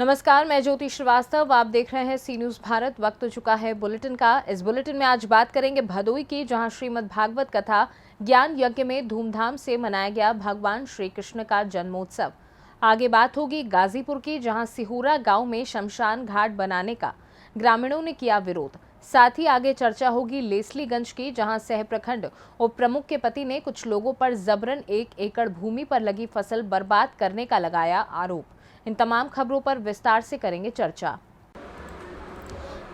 नमस्कार, मैं ज्योति श्रीवास्तव। आप देख रहे हैं सी न्यूज़ भारत। वक्त हो चुका है बुलेटिन का। इस बुलेटिन में आज बात करेंगे भदोई की, जहां श्रीमद् भागवत कथा ज्ञान यज्ञ में धूमधाम से मनाया गया भगवान श्री कृष्ण का जन्मोत्सव। आगे बात होगी गाजीपुर की, जहां सिहुरा गांव में शमशान घाट बनाने का ग्रामीणों ने किया विरोध। साथ ही आगे चर्चा होगी लेस्लीगंज की, जहां सह प्रखंड उप प्रमुख के पति ने कुछ लोगों पर जबरन 1 एकड़ भूमि पर लगी फसल बर्बाद करने का लगाया आरोप। इन तमाम खबरों पर विस्तार से करेंगे चर्चा।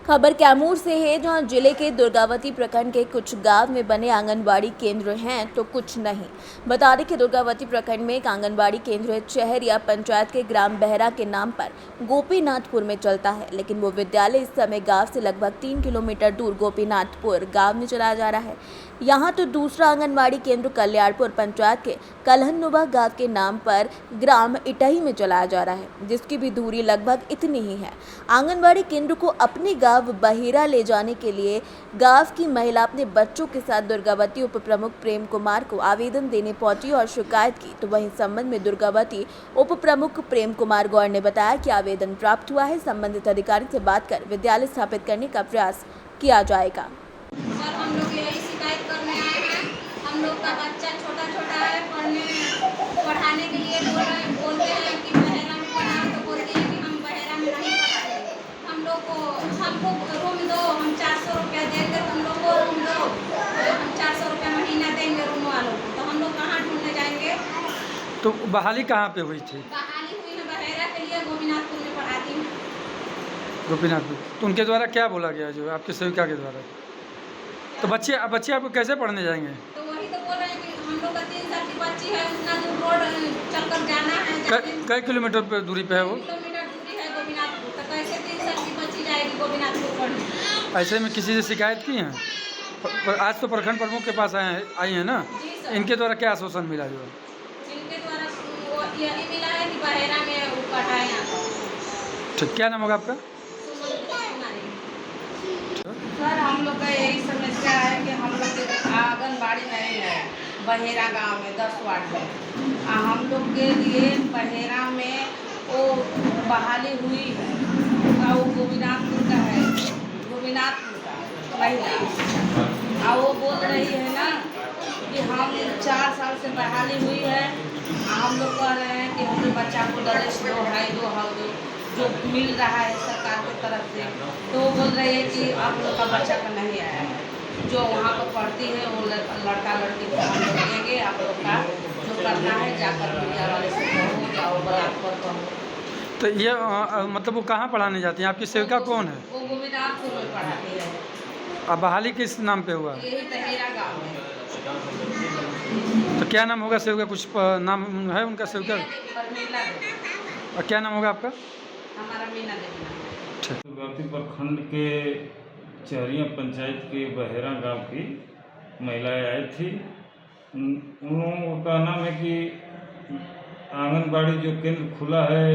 खबर कैमूर से है, जहां जिले के दुर्गावती प्रखंड के कुछ गांव में बने आंगनबाड़ी केंद्र हैं तो कुछ नहीं। बता दें कि दुर्गावती प्रखंड में एक आंगनबाड़ी केंद्र शहर या पंचायत के ग्राम बहरा के नाम पर गोपीनाथपुर में चलता है, लेकिन वो विद्यालय इस समय गांव से लगभग 3 किलोमीटर दूर गोपीनाथपुर गांव में चलाया जा रहा है। यहाँ तो दूसरा आंगनबाड़ी केंद्र कल्याणपुर पंचायत के कलहनुबा गांव के नाम पर ग्राम इटही में चलाया जा रहा है, जिसकी भी दूरी लगभग इतनी ही है। आंगनबाड़ी केंद्र को अपने गांव बहेरा ले जाने के लिए गांव की महिला अपने बच्चों के साथ दुर्गावती उप प्रमुख प्रेम कुमार को आवेदन देने पहुंची और शिकायत की, तो वहीं संबंध में दुर्गावती उप प्रमुख प्रेम कुमार गौर ने बताया कि आवेदन प्राप्त हुआ है, संबंधित अधिकारी से बात कर विद्यालय स्थापित करने का प्रयास किया जाएगा। सर, हम लोग यही शिकायत करने आए हैं। हम लोग का बच्चा छोटा है, पढ़ाने के लिए बोलते हैं कि बहेरा में पढ़ाओ, तो बोलते हैं कि हम बहेरा में नहीं पढ़ाएंगे। हमको रूम दो, हम 400 रुपया देंगे, तुम लोग को रूम दो, हम 400 रुपया महीना देंगे रूम वालों को। तो हम लोग कहाँ ढूंढने जाएंगे? तो बहाली कहाँ पे हुई थी? बहाली हुई है बहेरा के लिए, गोपीनाथपुर में पढ़ाती हूँ। गोपीनाथपुर। तो उनके द्वारा क्या बोला गया, जो आपके सेविका के द्वारा? तो बच्चे आपको कैसे पढ़ने जाएंगे? तो वही तो बोल रहे हैं कि हम लोग का 3 साल की बच्ची है, उतना दूर रोड चक्कर जाना है। कई किलोमीटर पे दूरी पे है वो? किलोमीटर दूरी है गोपीनाथपुर। तो कैसे 3 साल की बच्ची जाएगी गोपीनाथपुर पढ़ने? ऐसे में किसी से शिकायत की हैं? आज तो प्रखंड प्रमुख के पास आई हैं ना? जी सर। इनके द्वारा क्या आश्वासन मिला? जो इनके द्वारा वो यही मिला है कि बहेरा में वो पढ़ाएं आपको। ठीक, क्या नाम होगा आपका? सर, हम लोग का यही समस्या है कि हम लोग के आंगनबाड़ी नहीं है बहेरा गांव में 10 वार्ड में। हम लोग के लिए बहेरा में वो बहाली हुई है, वो गोपीनाथपुर का है, गोपीनाथपुर का महिला। वो बोल रही है ना कि हम 4 साल से बहाली हुई है। हम लोग कह रहे हैं कि हमारे बच्चा को दरेश दो जो मिल रहा है सरकार की तरफ से, तो वो बोल रही है कि आप लोग का बच्चा का नहीं आया है। जो वहाँ पर पढ़ती है वो लड़का लड़की को हम लोग देंगे, आप लोग का जो करना है जाकर मीडिया वाले से कहो, जाओ बराबर कहो। तो ये मतलब वो कहाँ पढ़ाने जाती हैं? आपकी सेविका कौन है? वो गोपीनाथपुर में पढ़ाती है। अब बहाली किस नाम पे हुआ? यही बहेरा गाँव में। तो क्या नाम होगा सेविका? कुछ नाम है उनका सेविका? मीना देवी। और क्या नाम होगा आपका? हमारा मीना देवी नाम है। दुर्गावती प्रखंड के चहरिया पंचायत के बहेरा गांव की महिलाएं आई थी। उन लोगों का नाम है कि आंगनबाड़ी जो केंद्र खुला है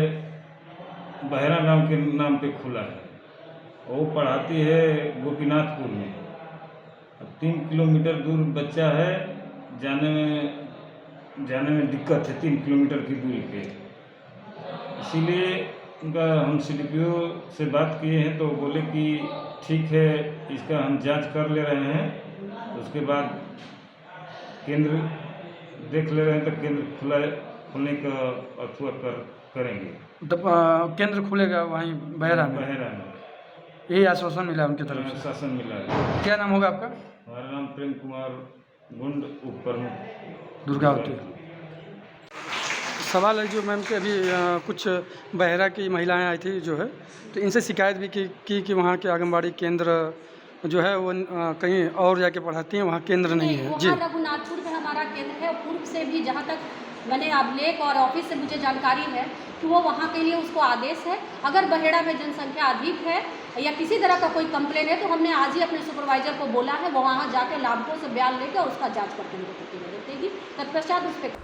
बहेरा गांव के नाम पे खुला है, वो पढ़ाती है गोपीनाथपुर में। 3 किलोमीटर दूर बच्चा है, जाने में दिक्कत है 3 किलोमीटर की दूरी पे। इसीलिए उनका हम CDPO से बात किए हैं, तो बोले कि ठीक है, इसका हम जांच कर ले रहे हैं, उसके बाद केंद्र देख ले रहे हैं, तो केंद्र खुलने का अथवा करेंगे। तो केंद्र खुलेगा वहीं बहेरा में? यही आश्वासन मिला उनकी तरफ से? आश्वासन मिला है। क्या नाम होगा आपका? हमारा नाम प्रेम कुमार गुंड, उप प्रमुख दुर्गावती। सवाल है जो मैम कि अभी कुछ बहेरा की महिलाएं आई थी जो है, तो इनसे शिकायत भी की कि वहाँ के आंगनबाड़ी केंद्र जो है वो कहीं और जाके पढ़ाती हैं, वहाँ केंद्र नहीं है। जी, रघुनाथपुर में हमारा केंद्र है। पूर्व से भी जहाँ तक मैंने अभिलेख और ऑफिस से मुझे जानकारी है कि वो वहाँ के लिए उसको आदेश है। अगर बहेड़ा में जनसंख्या अधिक है या किसी तरह का कोई कंप्लेन है, तो हमने आज ही अपने सुपरवाइजर को बोला है, वो वहाँ जाकर लाभुकों से बयान लेकर और उसका जाँच करके उनको प्रतिवेदन देगी। तत्पश्चात उस पर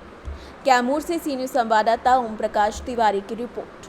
कैमूर से सी न्यूज़ संवाददाता ओम प्रकाश तिवारी की रिपोर्ट।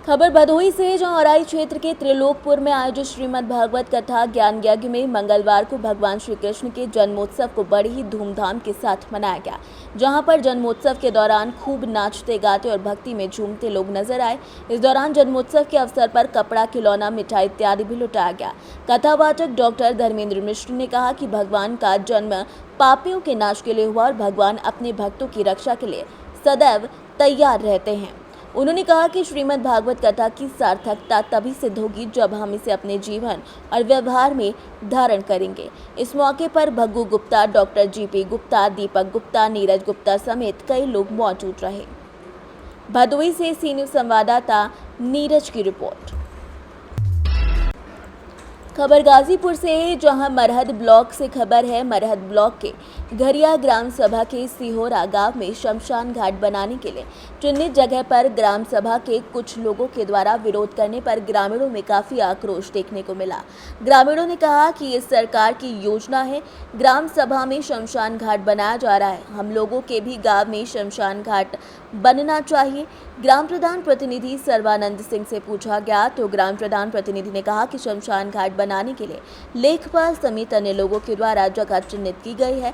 खबर भदोही से, जहां औराई क्षेत्र के त्रिलोकपुर में आयोजित श्रीमद् भागवत कथा ज्ञान यज्ञ में मंगलवार को भगवान श्री कृष्ण के जन्मोत्सव को बड़ी ही धूमधाम के साथ मनाया गया। जहां पर जन्मोत्सव के दौरान खूब नाचते गाते और भक्ति में झूमते लोग नजर आए। इस दौरान जन्मोत्सव के अवसर पर कपड़ा, खिलौना, मिठाई इत्यादि भी लुटाया गया। कथावाचक डॉक्टर धर्मेंद्र मिश्र ने कहा कि भगवान का जन्म पापियों के नाश के लिए हुआ और भगवान अपने भक्तों की रक्षा के लिए सदैव तैयार रहते हैं। उन्होंने कहा कि श्रीमद् भागवत कथा की सार्थकता तभी सिद्ध होगी जब हम इसे अपने जीवन और व्यवहार में धारण करेंगे। इस मौके पर भग्गू गुप्ता, डॉक्टर जीपी गुप्ता, दीपक गुप्ता, नीरज गुप्ता समेत कई लोग मौजूद रहे। भदोही से सी न्यूज़ संवाददाता नीरज की रिपोर्ट। खबर गाजीपुर से है, जहां मरहद ब्लॉक से खबर है। मरहद ब्लॉक के घरिया ग्राम सभा के सिहोरा गांव में शमशान घाट बनाने के लिए चिन्हित जगह पर ग्राम सभा के कुछ लोगों के द्वारा विरोध करने पर ग्रामीणों में काफी आक्रोश देखने को मिला। ग्रामीणों ने कहा कि ये सरकार की योजना है, ग्राम सभा में शमशान घाट बनाया जा रहा है, हम लोगों के भी गाँव में शमशान घाट बनना चाहिए। ग्राम प्रधान प्रतिनिधि सर्वानंद सिंह से पूछा गया तो ग्राम प्रधान प्रतिनिधि ने कहा कि शमशान घाट बनाने के लिए लेखपाल समेत अन्य लोगों के द्वारा जगह चिन्हित की गई है।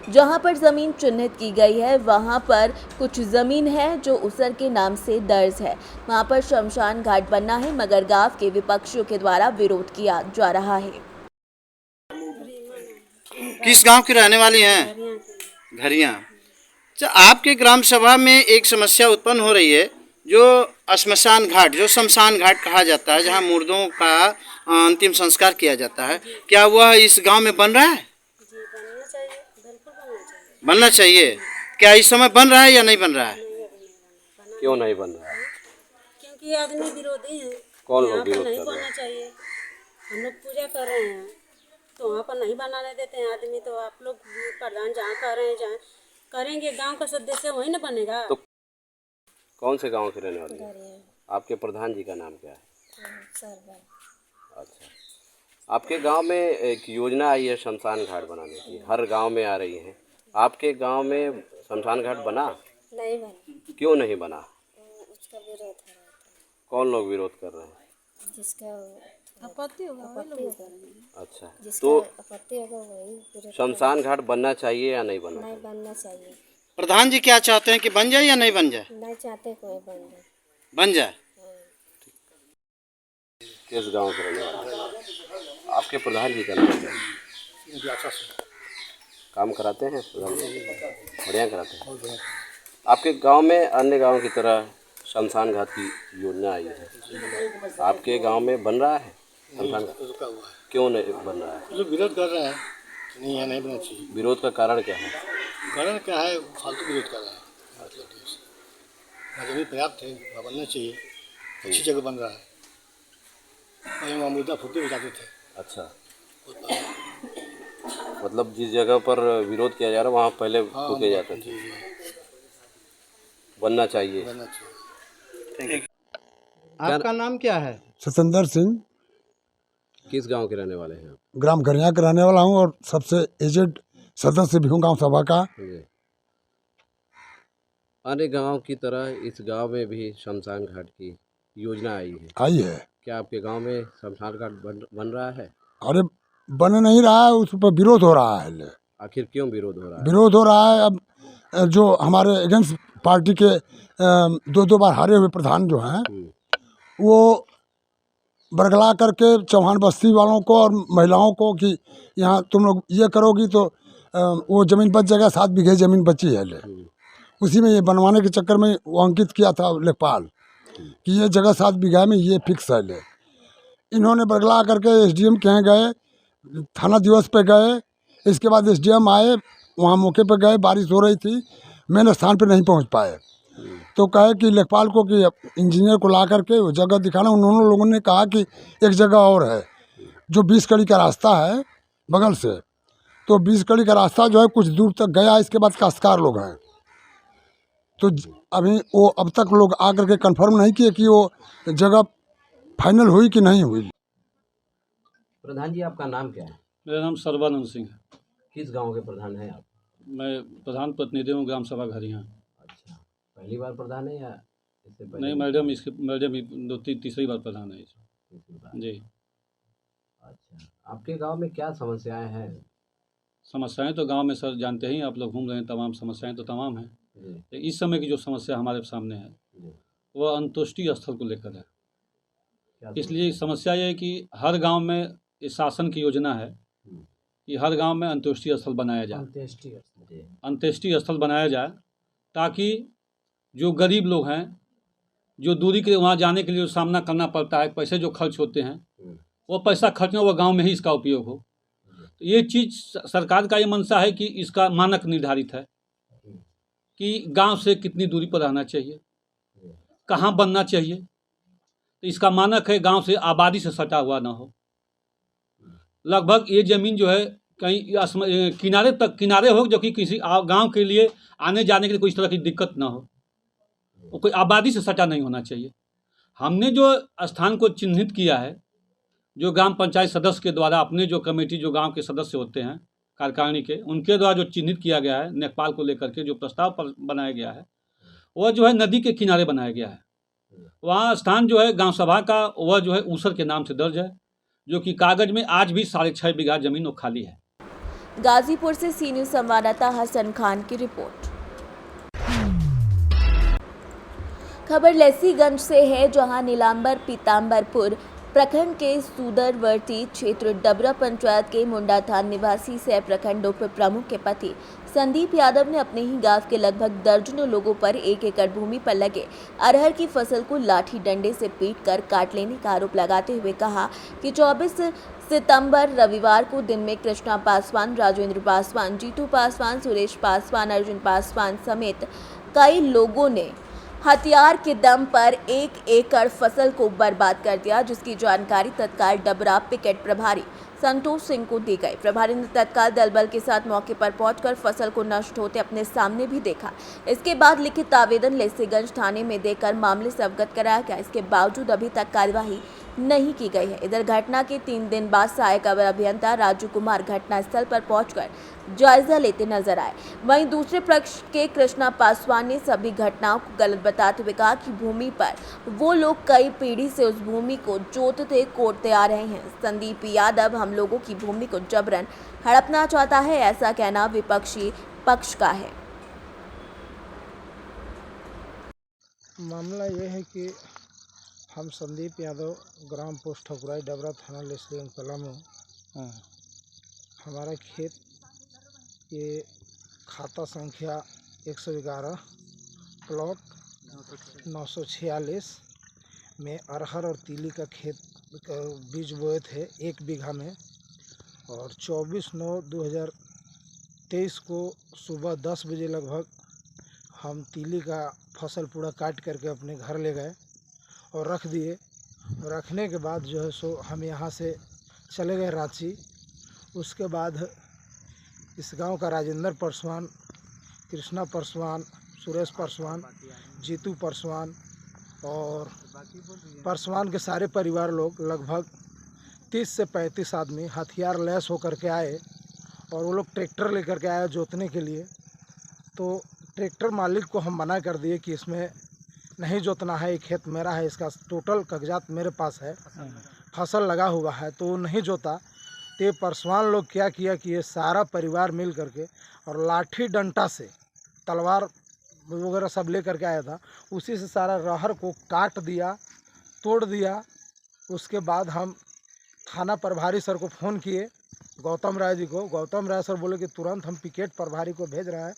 जहां पर जमीन चिन्हित की गई है वहां पर कुछ जमीन है जो उसर के नाम से दर्ज है, वहां पर शमशान घाट बनना है, मगर गांव के विपक्षियों के द्वारा विरोध किया जा रहा है। किस गांव की रहने वाली हैं? घरिया। अच्छा, आपके ग्राम सभा में एक समस्या उत्पन्न हो रही है जो श्मशान घाट, जो शमशान घाट कहा जाता है, जहां मुर्दों का अंतिम संस्कार किया जाता है, क्या वह इस गांव में बन रहा है? जी, बनना चाहिए, बिल्कुल बनना चाहिए। बनना चाहिए। क्या इस समय बन रहा है या नहीं बन रहा है? क्यों नहीं बन रहा है? क्योंकि आदमी विरोधी है। कौन लोग यहाँ पर विरोध नहीं कर रहे बनना चाहिए। हम लोग पूजा कर रहे हैं तो वहाँ पर नहीं बनाने देते हैं आदमी। तो आप लोग प्रधान जहाँ कह रहे हैं, जहाँ करेंगे, गांव का सदस्य वही ना बनेगा। तो कौन से गांव के रहने वाले हैं? आपके प्रधान जी का नाम क्या है? अच्छा, आपके गांव में एक योजना आई है शमशान घाट बनाने की, हर गांव में आ रही है। आपके गांव में शमशान घाट बना? नहीं बना। क्यों नहीं बना? उसका विरोध हो रहा था। कौन लोग विरोध कर रहे हैं? जिसका आपत्ति होगा अच्छा, जिसका तो आपत्ति होगा वही। शमशान घाट बनना चाहिए या नहीं बनना? नहीं बनना चाहिए। प्रधान जी क्या चाहते हैं कि बन जाए या नहीं बन जाए? नहीं चाहते कोई बन जाए। बन जाए। किस गांव के रहने वाले हैं? आपके प्रधान जी का नाम क्या है? काम कराते हैं प्रधान जी? बढ़िया कराते हैं। आपके गांव में अन्य गांव की तरह शमशान घाट की योजना आई है, आपके गांव में बन रहा है शमशान घाट? क्यों नहीं बन रहा है? लोग विरोध कर रहे हैं, नहीं यहाँ नहीं बनना चाहिए। विरोध का कारण क्या है? कारण क्या है? फालतू विरोध कर रहा है। जमीन पर्याप्त है, वहाँ बनना चाहिए, अच्छी जगह बन रहा है। पहले वहाँ मुर्दा फूटे भी जाते थे। अच्छा, मतलब जिस जगह पर विरोध किया जा रहा है वहाँ पहले फूके जाते थे। बनना चाहिए। बनना चाहिए। आपका नाम क्या है? सतेंद्र सिंह। किस गांव के रहने वाले हैं आप? ग्राम घरिया का रहने वाला हूँ और सबसे एजेड सदस्य भी हूँ गाँव सभा का। अन्य गांव की तरह इस गांव में भी शमशान घाट की योजना आई है। क्या आपके गांव में शमशान घाट बन रहा है? अरे बन नहीं रहा है, उस पर विरोध हो रहा है। आखिर क्यों विरोध हो रहा है? विरोध हो रहा है, अब जो हमारे अगेंस्ट पार्टी के 2 बार हारे हुए प्रधान जो हैं वो बरगला करके चौहान बस्ती वालों को और महिलाओं को कि यहाँ तुम लोग ये करोगी तो वो ज़मीन बच जाएगा। 7 बीघे ज़मीन बची है। उसी में ये बनवाने के चक्कर में वो अंकित किया था लेखपाल कि ये जगह 7 बीघा में ये फिक्स है। इन्होंने बरगला करके एसडीएम के यहाँ गए, थाना दिवस पे गए, इसके बाद एसडीएम आए, वहाँ मौके पे गए, बारिश हो रही थी, मेन स्थान पे नहीं पहुँच पाए। तो कहे कि लेखपाल को कि इंजीनियर को ला करके वो जगह दिखाना। उन्होंने लोगों ने कहा कि एक जगह और है जो 20 कड़ी का रास्ता है बगल से, तो 20 कड़ी का रास्ता जो है कुछ दूर तक गया, इसके बाद काश्तकार लोग हैं। तो अभी वो अब तक लोग आकर के कंफर्म नहीं किए कि वो जगह फाइनल हुई कि नहीं हुई। प्रधान जी, आपका नाम क्या है? मेरा नाम सर्वानंद सिंह है। किस गांव के प्रधान हैं आप? मैं प्रधान प्रतिनिधि हूँ ग्राम सभा घरिया। अच्छा, पहली बार प्रधान है या इससे पहले नहीं मैडम, इसके मैडम तीसरी बार प्रधान है तीसरी बार। जी। अच्छा, आपके गांव में क्या समस्याएं हैं? समस्याएं तो गांव में सर जानते ही, आप लोग घूम रहे हैं, तमाम समस्याएं तो तमाम हैं। जी तो इस समय की जो समस्या हमारे सामने है जी, वह अंत्येष्टि स्थल को लेकर है। क्या इसलिए समस्या ये है कि हर गांव में इस शासन की योजना है कि हर गांव में अंत्येष्टि स्थल बनाया जाए, जी अंत्येष्टि स्थल बनाया जाए, ताकि जो गरीब लोग हैं, जो दूरी के वहाँ जाने के लिए जो सामना करना पड़ता है, पैसे जो खर्च होते हैं, वो पैसा खर्च न, वह गाँव में ही इसका उपयोग हो। तो ये चीज़ सरकार का ये मंशा है कि इसका मानक निर्धारित है कि गांव से कितनी दूरी पर रहना चाहिए, कहाँ बनना चाहिए। तो इसका मानक है गांव से आबादी से सटा हुआ ना हो। लगभग ये ज़मीन जो है कहीं किनारे हो, जो कि किसी गांव के लिए आने जाने के लिए कोई इस तरह की दिक्कत ना हो, वो कोई आबादी से सटा नहीं होना चाहिए। हमने जो स्थान को चिन्हित किया है, जो ग्राम पंचायत सदस्य के द्वारा, अपने जो कमेटी जो गांव के सदस्य होते हैं कार्यकारिणी के, उनके द्वारा जो चिन्हित किया गया है, नेकपाल को लेकर के जो प्रस्ताव पर बनाया गया है, वह जो है नदी के किनारे बनाया गया है। वहाँ स्थान जो है गांव सभा का, वह जो है ऊसर के नाम से दर्ज है, जो कि कागज में आज भी 6.5 बीघा जमीन वो खाली है। गाजीपुर से सी न्यूज़ संवाददाता हसन खान की रिपोर्ट। खबर लेसीगंज से है, जहां नीलांबर पीताम्बरपुर प्रखंड के सुदूरवर्ती क्षेत्र डबरा पंचायत के मुंडा थान निवासी सह प्रखंड उप प्रमुख के पति संदीप यादव ने अपने ही गांव के लगभग दर्जनों लोगों पर 1 एकड़ भूमि पर लगे अरहर की फसल को लाठी डंडे से पीटकर काट लेने का आरोप लगाते हुए कहा कि 24 सितंबर रविवार को दिन में कृष्णा पासवान, राजेंद्र पासवान, जीतू पासवान, सुरेश पासवान, अर्जुन पासवान समेत कई लोगों ने हथियार के दम पर 1 एकड़ फसल को बर्बाद कर दिया, जिसकी जानकारी तत्काल डबरा पिकेट प्रभारी संतोष सिंह को दी गई। प्रभारी ने तत्काल दल बल के साथ मौके पर पहुंचकर फसल को नष्ट होते अपने सामने भी देखा। इसके बाद लिखित आवेदन लेसीगंज थाने में देकर मामले से अवगत कराया गया। इसके बावजूद अभी तक कार्यवाही नहीं की गई है। इधर घटना के 3 दिन बाद सहायक अवर अभियंता राजू कुमार घटनास्थल पर पहुंचकर जायजा लेते नजर आए। वहीं दूसरे पक्ष के कृष्णा पासवान ने सभी घटनाओं को गलत बताते हुए कहा कि भूमि पर वो लोग कई पीढ़ी से उस भूमि को जोतते कोड़ते आ रहे हैं। संदीप यादव हम लोगों की भूमि को जबरन हड़पना चाहता है, ऐसा कहना विपक्षी पक्ष का है। मामला ये है कि हम संदीप यादव, ग्राम पोस्ट ठकुराई, डबरा थाना, लेसीगंज पलामू, हमारा खेत ये खाता संख्या 111 प्लॉट 946 में अरहर और तीली का खेत का बीज बोए थे 1 बीघा में, और 24/9/2023 को सुबह 10 बजे लगभग हम तीली का फसल पूरा काट करके अपने घर ले गए और रख दिए। रखने के बाद जो है सो हम यहाँ से चले गए रांची। उसके बाद इस गांव का राजेंद्र पासवान, कृष्णा पासवान, सुरेश पासवान, जीतू पासवान और पासवान के सारे परिवार लोग लगभग 30 से 35 आदमी हथियार लैस होकर के आए और वो लोग ट्रैक्टर लेकर के आए जोतने के लिए। तो ट्रैक्टर मालिक को हम मना कर दिए कि इसमें नहीं जोतना है, ये खेत मेरा है, इसका टोटल कागजात मेरे पास है, फसल लगा हुआ है, तो वो नहीं जोता। तो ये पासवान लोग क्या किया कि ये सारा परिवार मिल करके और लाठी डंटा से, तलवार वगैरह सब ले करके आया था, उसी से सारा रहर को काट दिया, तोड़ दिया। उसके बाद हम थाना प्रभारी सर को फ़ोन किए, गौतम राय जी को। गौतम राय सर बोले कि तुरंत हम पिकेट प्रभारी को भेज रहे हैं।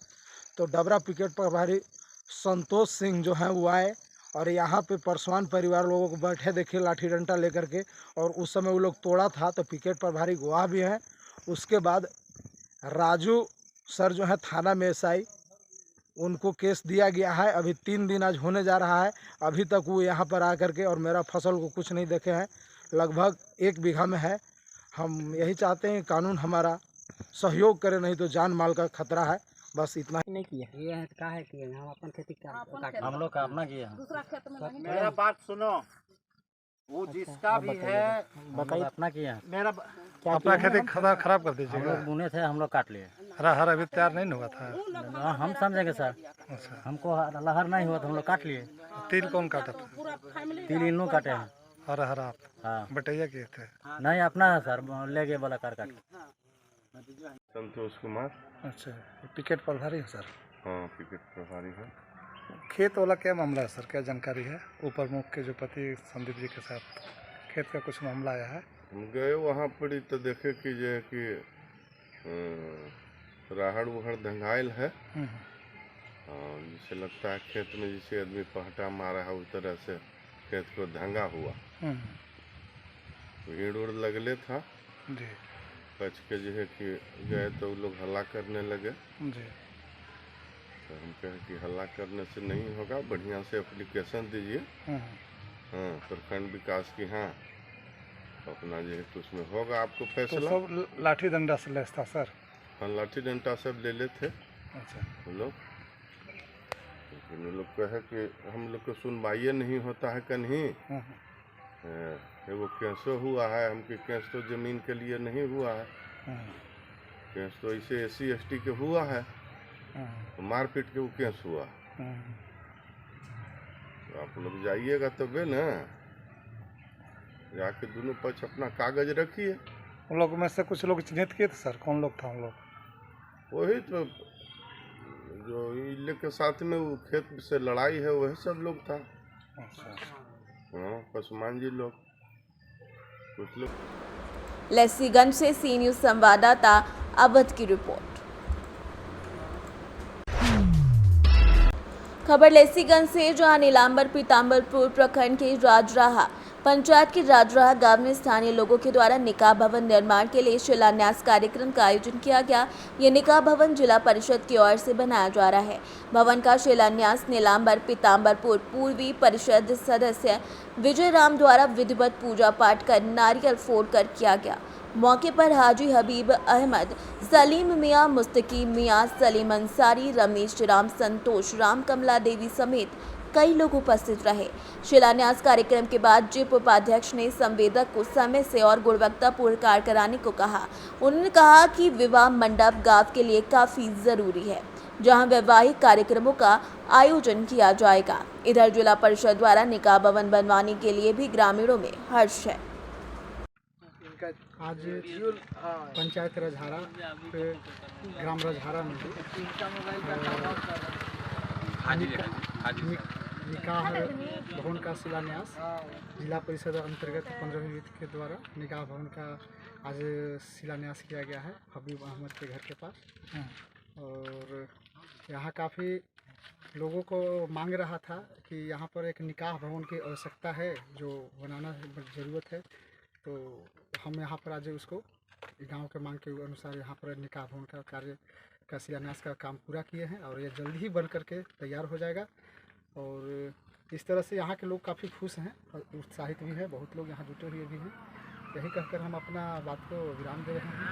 तो डबरा पिकेट प्रभारी संतोष सिंह जो हैं वो आए और यहाँ पे पासवान परिवार लोगों को बैठे देखे लाठी डंडा लेकर के, और उस समय वो लोग तोड़ा था। तो पिकेट प्रभारी गवाह भी हैं। उसके बाद राजू सर जो है थाना में एसआई, उनको केस दिया गया है। अभी 3 दिन आज होने जा रहा है, अभी तक वो यहाँ पर आकर के और मेरा फसल को कुछ नहीं देखे हैं। लगभग 1 बीघा में है। हम यही चाहते हैं कानून हमारा सहयोग करे, नहीं तो जान माल का खतरा है। बस इतना ही। नहीं किया ये है क्या है कि हम अपन खेती का हम लोग का अपना किया दूसरा खेत में नहीं। मेरा बात सुनो, वो जिसका भी है बताइए अपना किया मेरा क्या अपना खेती खराब कर दीजिए। हम लोग बुने थे, हम लोग काट लिए। हरा अभी तैयार नहीं हुआ था। हम समझेंगे सर, हमको लहर नहीं हुआ तो हम लोग काट लिए। तिल कौन काटा था? तिल इन लोग काटे हैं। हरा हरा हाँ बटैया के थे? नहीं अपना है सर, ले गए वाला कार काट। संतोष कुमार। अच्छा, पिकेट प्रभारी है सर? हाँ पिकेट प्रभारी है। खेत वाला क्या मामला है सर, क्या जानकारी है? ऊपर मुख के जो पति संदीप जी के साथ खेत का कुछ मामला आया है? हम गए वहाँ पर तो देखे कि जो है कि राहड़ वहड़ धंगाइल है, जिसे लगता है खेत में जिसे आदमी पहटा मारा है उस तरह से खेत को धंगा हुआ। भीड़ उड़ लगले था जी। बच के जो है कि गए तो लोग हल्ला करने लगे जी। तो हम कहे कि हल्ला करने से नहीं होगा, बढ़िया से एप्लीकेशन दीजिए हाँ प्रखंड विकास की। हाँ अपना जो है तो उसमें होगा आपको फैसला। तो सब लाठी डंडा से लेस था सर? हाँ लाठी डंडा सब ले लेते। अच्छा। वो लोग लेकिन वो लोग कहे कि हम लोग को सुनवाई नहीं होता है कहीं। वो केसो हुआ है, हमके केस तो जमीन के लिए नहीं हुआ है, केस तो ऐसे SC ST के हुआ है, तो मारपीट के वो केस हुआ। तो आप लोग जाइएगा तबे ना, जाके दोनों पक्ष अपना कागज रखिए। उन लोगों में से कुछ लोग चिन्हित किए थे सर? कौन लोग था उन लोग? वही तो जो इले के साथ में वो खेत से लड़ाई है वही सब लोग था। हाँ पसमान जी लोग कुछ लोग। लेस्सीगंज से सी न्यूज़ संवाददाता अवध की रिपोर्ट। खबर लेस्सीगंज से, जहां नीलांबर पीताम्बरपुर प्रखंड के राजराहा पंचायत के राजराहा गांव में स्थानीय लोगों के द्वारा निकाह भवन निर्माण के लिए शिलान्यास कार्यक्रम का आयोजन किया गया। ये निकाह भवन जिला परिषद की ओर से बनाया जा रहा है। भवन का शिलान्यास नीलांबर पीताम्बरपुर पूर्वी परिषद सदस्य विजय राम द्वारा विधिवत पूजा पाठ कर नारियल फोड़कर किया गया। मौके पर हाजी हबीब अहमद, सलीम मियाँ, मुस्तकीम मियाँ, सलीम अंसारी, रमेश राम, संतोष राम, कमला देवी समेत कई लोग उपस्थित रहे। शिलान्यास कार्यक्रम के बाद जिप उपाध्यक्ष ने संवेदक को समय से और गुणवत्तापूर्ण कार्य कराने को कहा। उन्होंने कहा कि विवाह मंडप गांव के लिए काफी जरूरी है, जहां वैवाहिक कार्यक्रमों का आयोजन किया जाएगा। इधर जिला परिषद द्वारा निकाह भवन बनवाने के लिए भी ग्रामीणों में हर्ष है। आज पंचायत रजहारा ग्राम रजहारा में निकाह भवन का शिलान्यास जिला परिषद अंतर्गत 15वीं वित्त के द्वारा निकाह भवन का आज शिलान्यास किया गया है हबीब अहमद के घर के पास। और यहाँ काफ़ी लोगों को मांग रहा था कि यहाँ पर एक निकाह भवन की आवश्यकता है, जो बनाना ज़रूरत है। तो हम यहाँ पर आज उसको गांव के मांग के अनुसार यहाँ पर निकाह भवन का कार्य का शिलान्यास का काम पूरा किए हैं और ये जल्दी ही बन करके तैयार हो जाएगा। और इस तरह से यहाँ के लोग काफ़ी खुश हैं और उत्साहित भी है, बहुत लोग यहाँ जुटे हुए भी हैं। यही कहकर हम अपना बात को विराम दे रहे हैं।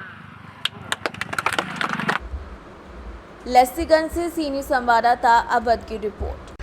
लेस्सीगंज से सी न्यूज़ संवाददाता अवध की रिपोर्ट।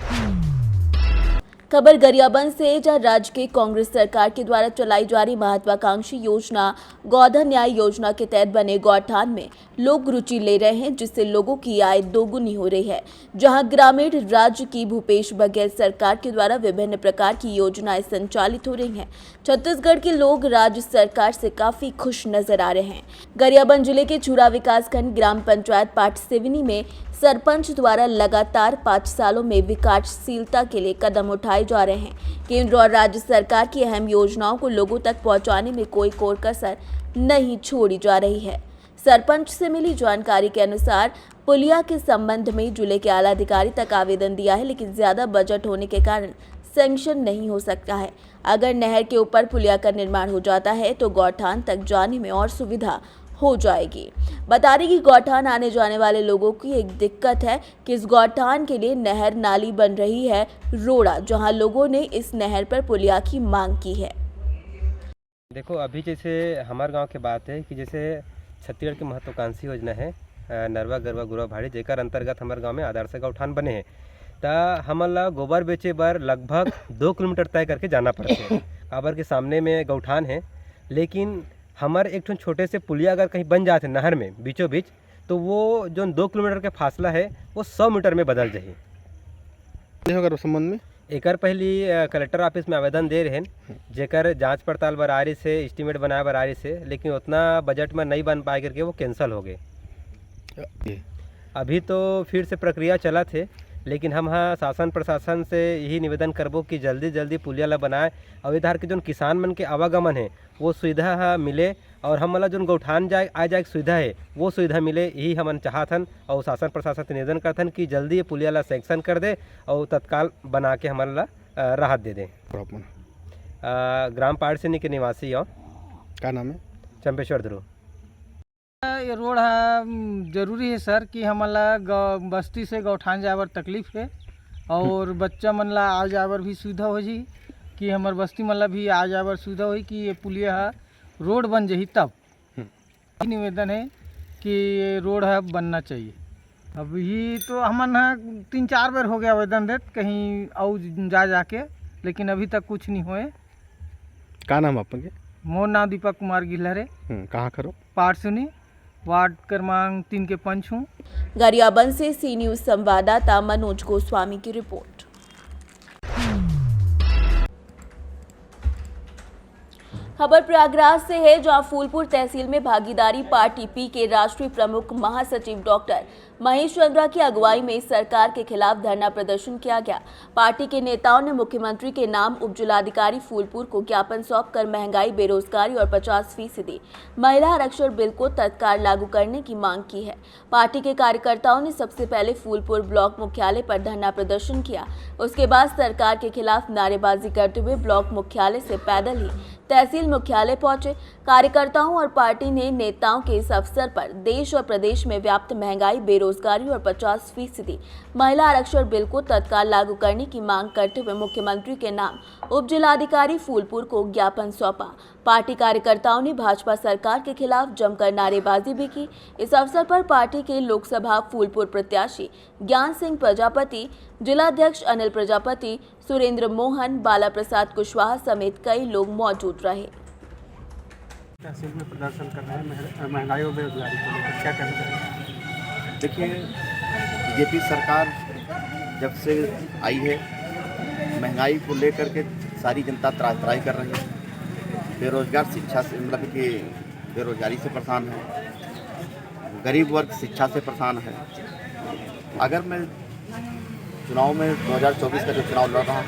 खबर गरियाबंद से, जहां राज्य की कांग्रेस सरकार के द्वारा चलाई जा रही महत्वाकांक्षी योजना गोधन न्याय योजना के तहत बने गौठान में लोग रुचि ले रहे हैं, जिससे लोगों की आय दोगुनी हो रही है। जहां ग्रामीण राज्य की भूपेश बघेल सरकार के द्वारा विभिन्न प्रकार की योजनाएं संचालित हो रही हैं। छत्तीसगढ़ के लोग राज्य सरकार से काफी खुश नजर आ रहे हैं। गरियाबंद जिले के चूरा विकासखंड ग्राम पंचायत पाट सिवनी में सरपंच द्वारा लगातार 5 सालों में विकासशीलता के लिए कदम उठाए जा रहे हैं। केंद्र और राज्य सरकार की अहम योजनाओं को लोगों तक पहुंचाने में कोई कोर कसर नहीं छोड़ी जा रही है। सरपंच से मिली जानकारी के अनुसार पुलिया के संबंध में जिले के आला अधिकारी तक आवेदन दिया है, लेकिन ज्यादा बजट होने के कारण सैंक्शन नहीं हो सकता है। अगर नहर के ऊपर पुलिया का निर्माण हो जाता है तो गौठान तक जाने में और सुविधा हो जाएगी। बता दें कि गौठान आने जाने वाले लोगों की एक दिक्कत है कि इस गौठान के लिए नहर नाली बन रही है रोड़ा, जहां लोगों ने इस नहर पर पुलिया की मांग की है। देखो अभी जैसे हमारे गांव की बात है कि जैसे छत्तीसगढ़ की महत्वाकांक्षी योजना है नरवा गरवा गुरवा भाड़ी, जेकर अंतर्गत हमारे गांव में आदर्श गौठान बने हैं। तो हमला गोबर बेचे बर लगभग 2 किलोमीटर तय करके जाना पड़ता है। काबर के सामने में गौठान है, लेकिन हमारे एक छोटे से पुलिया अगर कहीं बन जाते नहर में बीचों बीच, तो वो जो 2 किलोमीटर का फासला है वो 100 मीटर में बदल जाए। संबंध में एकर पहली कलेक्टर ऑफिस में आवेदन दे रहे हैं, जेकर जांच पड़ताल बरारी से एस्टीमेट बनाए बरारी से, लेकिन उतना बजट में नहीं बन पाए करके वो कैंसिल हो गए। अभी तो फिर से प्रक्रिया चला थे, लेकिन हम हाँ शासन प्रशासन से यही निवेदन करबो कि जल्दी जल्दी पुलिया ला बनाए और इधर के जो किसान मन के आवागमन है वो सुविधा मिले, और हम वाला जो गौठान जाए आ जाए सुविधा है वो सुविधा मिले, यही हमन चाहतन। और शासन प्रशासन से निवेदन करथन कि जल्दी ये पुलिया ला सैंक्शन कर दे और तत्काल बना के हमारे ला राहत दे दे। ग्राम पारसिनी के निवासी हो। क्या नाम है? चंपेश्वर ध्रुव। ये रोड है जरूरी है सर कि हमला बस्ती से गौठान जाए बर तकलीफ है, और बच्चा मन ला आ जाए बर भी सुविधा हो जी, कि हमार बस्ती मन ला भी आ जाए बर सुविधा हो कि ये पुलिया है रोड बन जाही तब। निवेदन है कि ये रोड है बनना चाहिए। अभी तो हमन 3-4 बार हो गया आवेदन देते कहीं और जाके, लेकिन अभी तक कुछ नहीं हुए। क्या नाम आपके? मोर नाम दीपक कुमार गिलहरे। कहाँ करो? पारसुनी वार्ड क्रमांक 3 के पंच हूँ। गरियाबंद से सी न्यूज संवाददाता मनोज गोस्वामी की रिपोर्ट। खबर प्रयागराज से है, जहां फूलपुर तहसील में भागीदारी पार्टी पी के राष्ट्रीय प्रमुख महासचिव डॉक्टर महेश चंद्रा की अगुवाई में सरकार के खिलाफ धरना प्रदर्शन किया गया। पार्टी के नेताओं ने मुख्यमंत्री के नाम उपजिलाधिकारी फूलपुर को ज्ञापन सौंपकर महंगाई, बेरोजगारी और 50% महिला आरक्षण बिल को तत्काल लागू करने की मांग की है। पार्टी के कार्यकर्ताओं ने सबसे पहले फूलपुर ब्लॉक मुख्यालय पर धरना प्रदर्शन किया, उसके बाद सरकार के खिलाफ नारेबाजी करते हुए ब्लॉक मुख्यालय से पैदल ही तहसील मुख्यालय पहुंचे। कार्यकर्ताओं और पार्टी ने नेताओं के इस अवसर पर देश और प्रदेश में व्याप्त महंगाई, बेरोजगारी और 50% महिला आरक्षण बिल को तत्काल लागू करने की मांग करते हुए मुख्यमंत्री के नाम उपजिलाधिकारी फूलपुर को ज्ञापन सौंपा। पार्टी कार्यकर्ताओं ने भाजपा सरकार के खिलाफ जमकर नारेबाजी भी की। इस अवसर पर पार्टी के लोकसभा फूलपुर प्रत्याशी ज्ञान सिंह प्रजापति, जिलाध्यक्ष अनिल प्रजापति, सुरेंद्र मोहन, बाला प्रसाद कुशवाहा समेत कई लोग मौजूद रहे। तहसील में प्रदर्शन कर रहे हैं महंगाई और बेरोजगारी को लेकर, क्या कहना चाहिए? देखिए, बीजेपी सरकार जब से आई है महंगाई को लेकर के सारी जनता त्राही कर रही है। बेरोजगार शिक्षा से मतलब कि बेरोजगारी से परेशान है, गरीब वर्ग शिक्षा से परेशान है। अगर मैं चुनाव में 2024 का जो चुनाव लड़ रहा हूँ,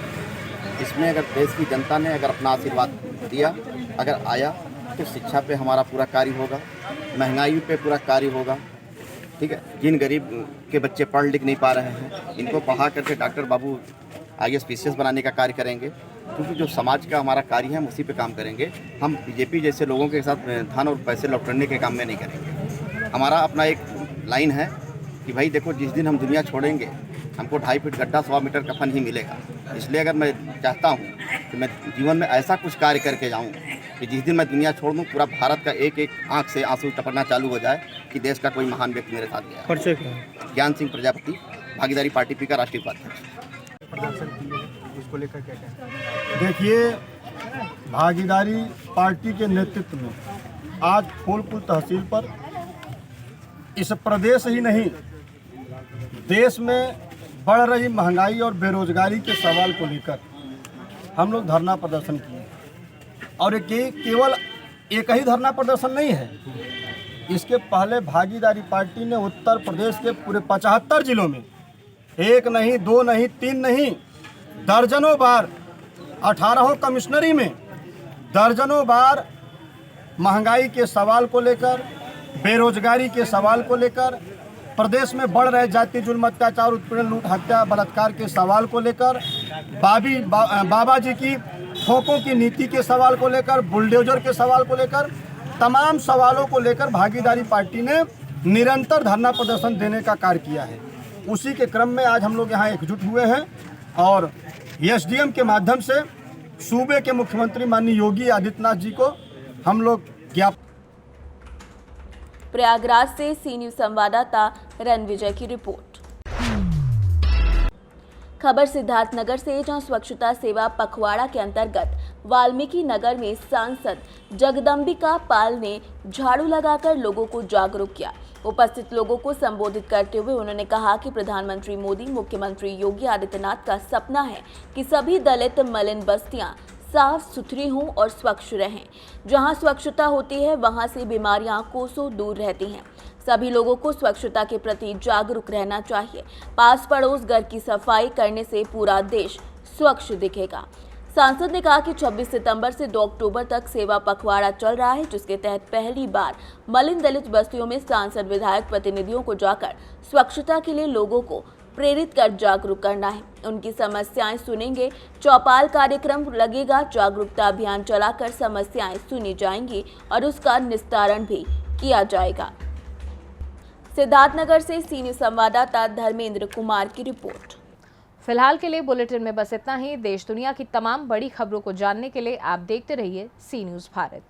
इसमें अगर देश की जनता ने अगर अपना आशीर्वाद दिया, अगर आया, तो शिक्षा पे हमारा पूरा कार्य होगा, महंगाई पे पूरा कार्य होगा। ठीक है, जिन गरीब के बच्चे पढ़ लिख नहीं पा रहे हैं, इनको पढ़ा करके डॉक्टर बाबू IAS PCS बनाने का कार्य करेंगे, क्योंकि जो समाज का हमारा कार्य है हम उसी पे काम करेंगे। हम बीजेपी जैसे लोगों के साथ धन और पैसे लौटने के काम में नहीं करेंगे। हमारा अपना एक लाइन है कि भाई देखो, जिस दिन हम दुनिया छोड़ेंगे हमको 2.5 फीट गड्ढा 100 मीटर कफन ही मिलेगा। इसलिए अगर मैं चाहता हूँ कि मैं जीवन में ऐसा कुछ कार्य करके जाऊँ कि जिस दिन मैं दुनिया छोड़ दूँ, पूरा भारत का एक एक आँख से आंसू टपकना चालू हो जाए कि देश का कोई महान व्यक्ति मेरे साथ गया। परिचय क्या है? ज्ञान सिंह प्रजापति, भागीदारी पार्टी पी का राष्ट्रीय उपाध्यक्ष। प्रदर्शन किए हैं, इसको लेकर क्या कहना है? देखिए, भागीदारी पार्टी के नेतृत्व में आज फूलपुर तहसील पर इस प्रदेश ही नहीं देश में बढ़ रही महंगाई और बेरोजगारी के सवाल को लेकर हम लोग धरना प्रदर्शन किए। और ये केवल एक ही धरना प्रदर्शन नहीं है, इसके पहले भागीदारी पार्टी ने उत्तर प्रदेश के पूरे 75 जिलों में 1 नहीं, 2 नहीं, 3 नहीं, दर्जनों बार 18 कमिश्नरी में दर्जनों बार महंगाई के सवाल को लेकर, बेरोजगारी के सवाल को लेकर, प्रदेश में बढ़ रहे जाति जुल्म, अत्याचार, उत्पीड़न, लूट, हत्या, बलात्कार के सवाल को लेकर, बाबा जी की ठोकों की नीति के सवाल को लेकर, बुलडोजर के सवाल को लेकर, तमाम सवालों को लेकर भागीदारी पार्टी ने निरंतर धरना प्रदर्शन देने का कार्य किया है। उसी के क्रम में आज हम लोग यहाँ एकजुट हुए हैं और SDM के माध्यम से सूबे के मुख्यमंत्री माननीय योगी आदित्यनाथ जी को हम लोग ज्ञापन। प्रयागराज से सी न्यूज संवाददाता रणविजय की रिपोर्ट। खबर सिद्धार्थनगर से, जहां स्वच्छता सेवा पखवाड़ा के अंतर्गत वाल्मीकि नगर में सांसद जगदम्बिका पाल ने झाड़ू लगाकर लोगों को जागरूक किया। उपस्थित लोगों को संबोधित करते हुए उन्होंने कहा कि प्रधानमंत्री मोदी, मुख्यमंत्री योगी आदित्यनाथ का सपना है कि सभी दलित मलिन बस्तियां साफ सुथरी हों और स्वच्छ रहें। जहां स्वच्छता होती है वहां से बीमारियां कोसों दूर रहती हैं। सभी लोगों को स्वच्छता के प्रति जागरूक रहना चाहिए। पास पड़ोस घर की सफाई करने से पूरा देश स्वच्छ दिखेगा। सांसद ने कहा कि 26 सितंबर से 2 अक्टूबर तक सेवा पखवाड़ा चल रहा है, जिसके तहत पहली बार मलिन दलित बस्तियों में सांसद विधायक प्रतिनिधियों को जाकर स्वच्छता के लिए लोगों को प्रेरित कर जागरूक करना है। उनकी समस्याएं सुनेंगे। चौपाल कार्यक्रम लगेगा। जागरूकता अभियान चलाकर समस्याएं सुनी जाएंगी और उसका निस्तारण भी किया जाएगा। सिद्धार्थनगर से सी न्यूज़ संवाददाता धर्मेंद्र कुमार की रिपोर्ट। फिलहाल के लिए बुलेटिन में बस इतना ही। देश दुनिया की तमाम बड़ी खबरों को जानने के लिए आप देखते रहिए सी न्यूज़ भारत।